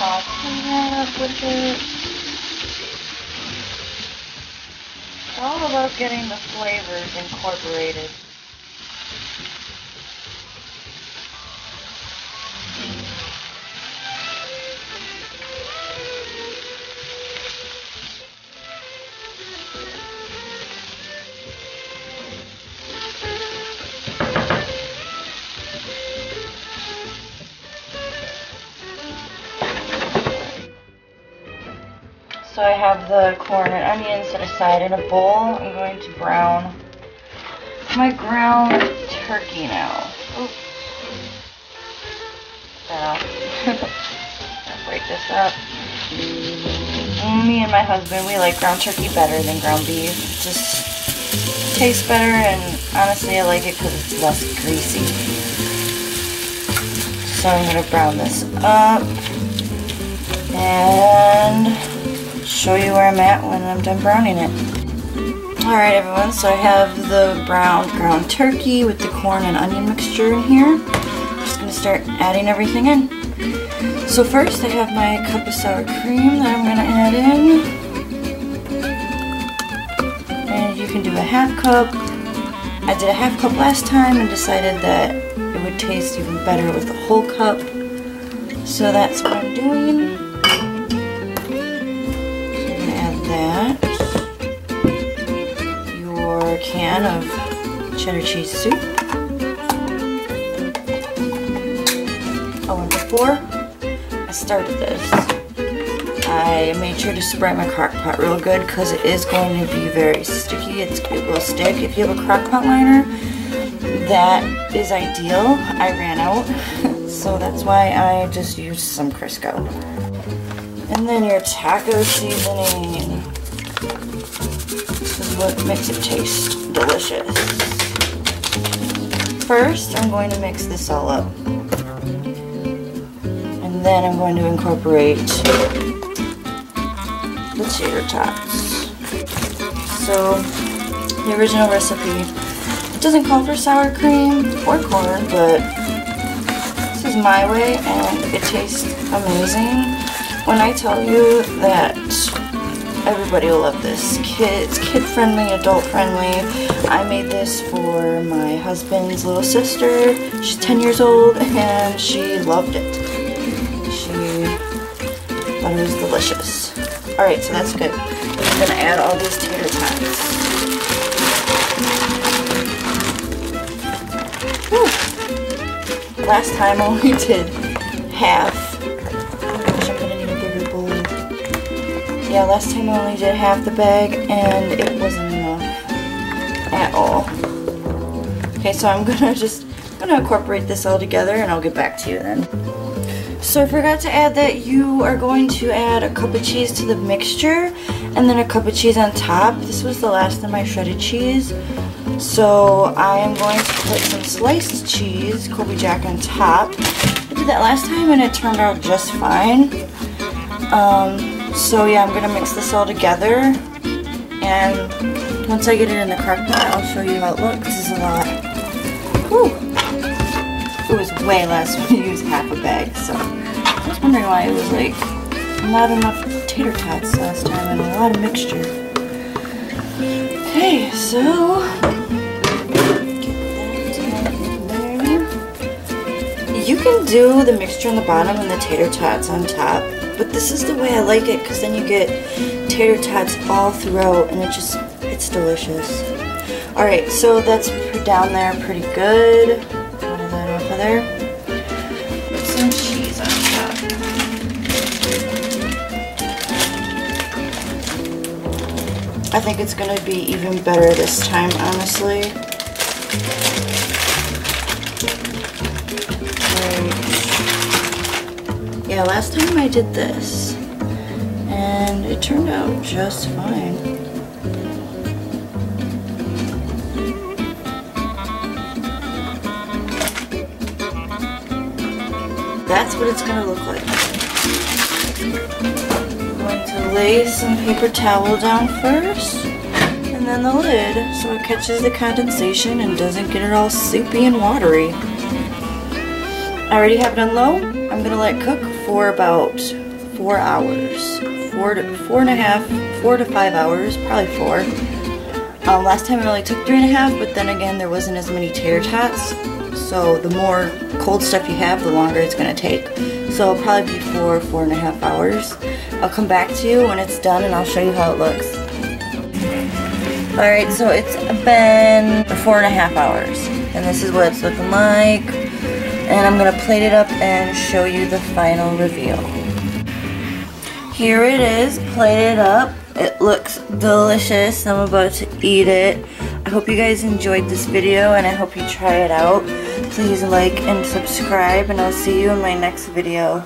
saute that up with it. It's all about getting the flavors incorporated. So I have the corn and onions set aside in a bowl. I'm going to brown my ground turkey now. Oops. I'll break this up. Me and my husband, we like ground turkey better than ground beef. It just tastes better, and honestly I like it because it's less greasy. So I'm going to brown this up and show you where I'm at when I'm done browning it. Alright everyone, so I have the browned ground turkey with the corn and onion mixture in here. I'm just going to start adding everything in. So first I have my cup of sour cream that I'm going to add in. And you can do a half cup. I did a half cup last time and decided that it would taste even better with a whole cup. So that's what I'm doing. That, your can of cheddar cheese soup. Oh, and before I started this, I made sure to spray my crock pot real good because it is going to be very sticky. It will stick. If you have a crock pot liner, that is ideal. I ran out, so that's why I just used some Crisco. And then your taco seasoning. This is what makes it taste delicious. First, I'm going to mix this all up. And then I'm going to incorporate the tater tots. So, the original recipe, it doesn't call for sour cream or corn, but this is my way and it tastes amazing. When I tell you that everybody will love this, it's kid-friendly, adult-friendly. I made this for my husband's little sister. She's 10 years old and she loved it. She thought it was delicious. Alright, so that's good. I'm just going to add all these tater tots. Whew. Last time I only did half. Yeah, last time I only did half the bag and it wasn't enough at all. Okay, so I'm gonna incorporate this all together and I'll get back to you then. So I forgot to add that you are going to add a cup of cheese to the mixture and then a cup of cheese on top. This was the last of my shredded cheese. So I am going to put some sliced cheese, Colby Jack, on top. I did that last time and it turned out just fine. So yeah, I'm going to mix this all together, and once I get it in the crock pot, I'll show you how it looks. This is a lot. Whew. It was way less when you used half a bag, so I was wondering why it was like not enough tater tots last time and a lot of mixture. Okay, so get that in there. You can do the mixture on the bottom and the tater tots on top. But this is the way I like it because then you get tater tots all throughout and it's delicious. Alright, so that's down there pretty good. Out of that off of there. Put some cheese on top. I think it's going to be even better this time, honestly. Yeah, last time I did this, and it turned out just fine. That's what it's going to look like. I'm going to lay some paper towel down first, and then the lid, so it catches the condensation and doesn't get it all soupy and watery. I already have it on low. I'm going to let it cook for about 4 hours. 4 to 5 hours, probably 4. Last time it only took 3.5, but then again there wasn't as many tater tots. So the more cold stuff you have, the longer it's going to take. So it'll probably be 4.5 hours. I'll come back to you when it's done and I'll show you how it looks. Alright, so it's been 4.5 hours. And this is what it's looking like. And I'm going to plate it up and show you the final reveal. Here it is, plated up. It looks delicious. I'm about to eat it. I hope you guys enjoyed this video and I hope you try it out. Please like and subscribe and I'll see you in my next video.